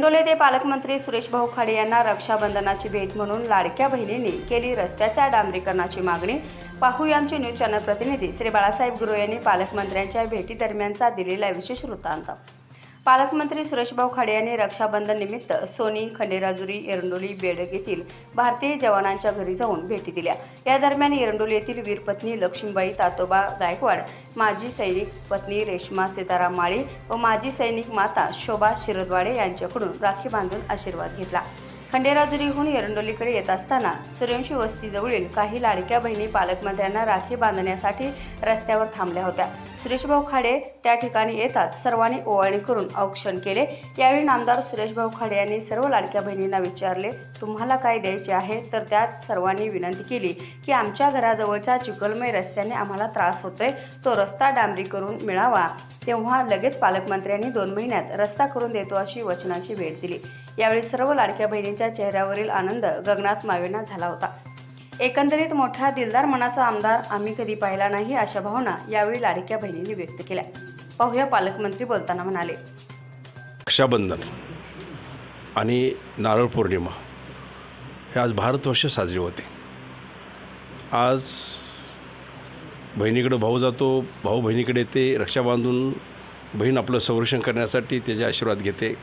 एरंडोल येथे पालकमंत्री सुरेशभाऊ खाडे यांना रक्षाबंधनाची भेट म्हणून लाडक्या बहिणींनी केली रस्त्याच्या डांबरीकरणाची मागणी। पाहूया आमचे न्यूज चॅनल प्रतिनिधी श्री बाळासाहेब गुरव यांनी पालकमंत्र्यांच्या भेटीदरम्यानचा दिलेला विशेष वृत्तांत। पालकमंत्री सुरेशभाऊ खाडे यांनी रक्षाबंधन निमित्त सोनी, खंडेराजुरी, एरंडोली, बेडग येथील भारतीय जवानांच्या घरी जाऊन भेटी दिल्या। या दरम्यान एरंडोली येथील वीरपत्नी लक्ष्मीबाई तातोबा गायकवाड, माजी सैनिक पत्नी रेश्मा सीताराम माळी व माजी सैनिक माता शोभा शिरदवाडे यांच्याकडून राखी बांधून आशीर्वाद घेतला। खंडेराजुरीहून एरंडोलीकडे येत असताना सूर्यवंशी वस्तीजवळील काही लाडक्या बहिणी पालकमंत्र्यांना राखी बांधण्यासाठी रस्त्यावर थांबल्या होत्या। सुरेशभाऊ खाडे त्या ठिकाणी येताच सर्वांनी ओवाळणी करून औक्षण केले। यावेळी नामदार सुरेशभाऊ खाडे यांनी सर्व लाडक्या बहिणींना विचारले, तुम्हाला काय द्यायचे आहे? तर त्यात सर्वांनी विनंती केली की आमच्या घराजवळच्या चिखलमय रस्त्याने आम्हाला त्रास होतोय, तो रस्ता डांबरी करून मिळावा। तेव्हा लगेच पालकमंत्र्यांनी 2 महिन्यात रस्ता करून देतो अशी वचनाची भेट दिली। यावेळी सर्व लाडक्या बहिणींच्या चेहऱ्यावरील आनंद गगनात मावेना झाला होता। एकंदरीत मोठा दिलदार मनाचा आमदार आम्ही कधी पाहिला नाही, अशा भावना यावेळी लाडक्या बहिणींनी व्यक्त केल्या। पाहूया पालकमंत्री बोलताना म्हणाले, रक्षाबंधन आणि नारळ पौर्णिमा हे आज भारतवर्ष साजरे होते। आज बहिणीकडे भाऊ जातो, भाऊ बहिणीकडे येते, रक्षा बांधून बहीण आपलं संरक्षण करण्यासाठी त्याचे आशीर्वाद घेते।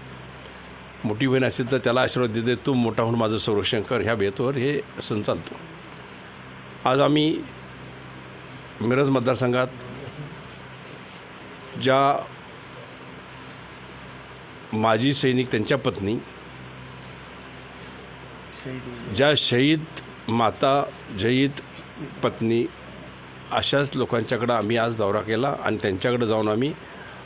मोठी बहीण असेल तर त्याला आशीर्वाद देते, तू मोठा होऊन माझं संरक्षण कर, ह्या बेतवर हे सण चालतो। आज आम्ही मिरज मतदारसंघात ज्या माजी सैनिक त्यांच्या पत्नी, ज्या शहीद माता, शहीद पत्नी अशाच लोकांच्याकडं आम्ही आज दौरा केला आणि त्यांच्याकडे जाऊन आम्ही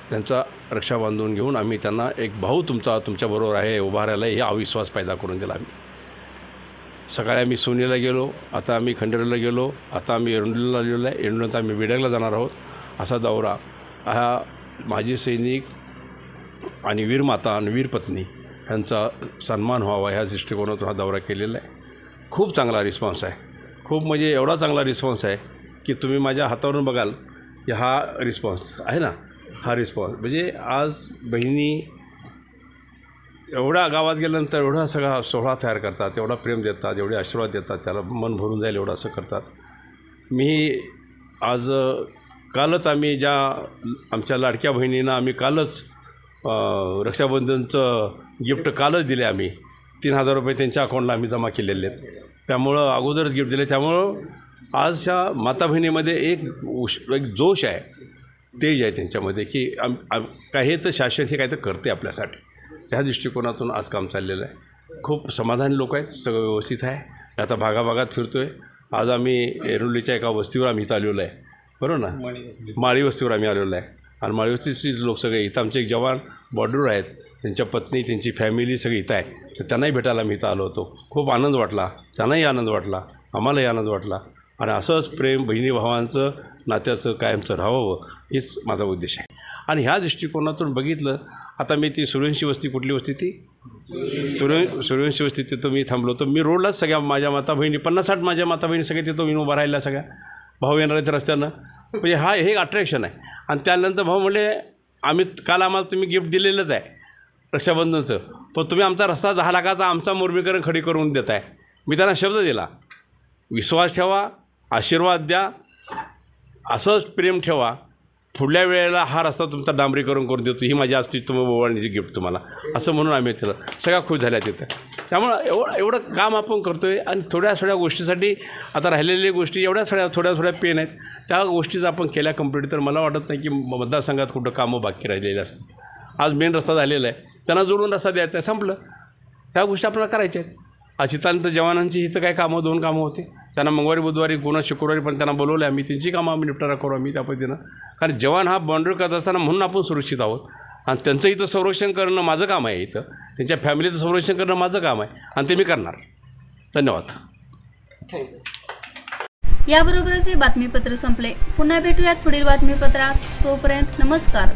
त्यांचा रक्षा बांधून घेऊन आम्ही त्यांना एक भाऊ तुमच्याबरोबर आहे, उभा राहिला, हे अविश्वास पैदा करून दिला। आम्ही सकाळी आम्ही सोनीला गेलो, आता आम्ही खंडेराला गेलो, आता आम्ही एरंडोलीला आलेलो आहे, एरंडोलीत आम्ही बेडगला जाणार आहोत। असा दौरा हा माजी सैनिक आणि वीरमाता आणि वीरपत्नी यांचा सन्मान व्हावा ह्या दृष्टिकोनातून हा दौरा केलेला आहे। खूप चांगला रिस्पॉन्स आहे, खूप म्हणजे एवढा चांगला रिस्पॉन्स आहे की तुम्ही माझ्या हातावरून बघाल हा रिस्पॉन्स आहे ना, हा रिस्पॉन्स म्हणजे आज बहिणी एवढा गावात गेल्यानंतर एवढा सगळा सोहळा तयार करतात, एवढा प्रेम देतात, एवढे आशीर्वाद देतात, त्याला मन भरून जाईल एवढं असं करतात। मी आज कालच आम्ही ज्या आमच्या लाडक्या बहिणींना आम्ही कालच रक्षाबंधनचं गिफ्ट कालच दिले, आम्ही 3000 रुपये त्यांच्या अकाउंटला आम्ही जमा केलेले आहेत, त्यामुळं अगोदरच गिफ्ट दिले। त्यामुळं आज ह्या माता बहिणीमध्ये एक जोश आहे, तेज आहे त्यांच्यामध्ये की काही तर शासन हे काय तर करते आपल्यासाठी, ह्या दृष्टिकोनातून आज काम चाललेलं आहे। खूप समाधानी लोक आहेत, सगळं व्यवस्थित आहे। आता भागाभागात फिरतो आहे। आज आम्ही एरंडोलीच्या एका वस्तीवर आम्ही इथं आलेलो आहे, बरोबर ना, माळी वस्तीवर आम्ही आलेलो आहे आणि माळी वस्तीचे लोक सगळे इथं आमचे एक जवान बॉर्डरवर आहेत, त्यांच्या पत्नी, त्यांची फॅमिली सगळी इथं आहे, तर त्यांनाही भेटायला मी इथं आलो होतो। खूप आनंद वाटला, त्यांनाही आनंद वाटला, आम्हालाही आनंद वाटला आणि असंच प्रेम बहिणी भावांचं नात्याचं कायमचं राहावं हेच माझा उद्देश आहे। आणि ह्या दृष्टिकोनातून बघितलं, आता मी ती सूर्यवंशी वस्ती, कुठली वस्ती ती सूर्यवंशी वस्ती, तिथं मी थांबलो होतो। मी रोडलाच सगळ्या माझ्या माता बहिणी 50-60 माझ्या माता बहिणी सगळे तिथं मी उभा राहिल्या, सगळ्या भाऊ येणार आहेत रस्त्यानं, म्हणजे हे अट्रॅक्शन आहे। आणि त्यानंतर भाऊ म्हणले, आम्ही काल आम्हाला तुम्ही गिफ्ट दिलेलंच आहे रक्षाबंधनचं, पण तुम्ही आमचा रस्ता 10 लाखाचा आमचा मुरमीकरण खडी करून देत आहे। मी त्यांना शब्द दिला, विश्वास ठेवा, आशीर्वाद द्या, असंच प्रेम ठेवा, पुढल्या वेळेला हा रस्ता तुमचा डांबरीकरण करून देतो, ही माझी आज तुम्ही ओवाळणीची गिफ्ट तुम्हाला, असं म्हणून आम्ही तिला सगळ्या खुश झाल्या तिथं। त्यामुळं एवढं काम आपण करतो आहे आणि थोड्या गोष्टीसाठी आता राहिलेल्या गोष्टी एवढ्या थोड्या पेन आहेत, त्या गोष्टीचं आपण केल्या कंप्लीट, तर मला वाटत नाही की मतदारसंघात कुठं कामं बाकी राहिलेली असतात। आज मेन रस्ता झालेला आहे, त्यांना जोडून रस्ता द्यायचा आहे, संपलं। ह्या गोष्टी आपल्याला करायच्या आहेत। अचितानंतर जवानांची इथं काय कामं 2 कामं होते, त्यांना मंगळवारी बुधवारी पुन्हा शुक्रवारी पण त्यांना बोलवलं आम्ही, त्यांची कामं आम्ही निपटारा करू आम्ही त्या पद्धतीनं, कारण जवान हा बॉर्डर करत असताना म्हणून आपण सुरक्षित आहोत आणि त्यांचं इथं संरक्षण करणं माझं काम आहे, इथं त्यांच्या फॅमिलीचं संरक्षण करणं माझं काम आहे आणि ते मी करणार। धन्यवाद। याबरोबरच हे बातमीपत्र संपले। पुन्हा भेटूयात पुढील बातमीपत्रात, तोपर्यंत नमस्कार।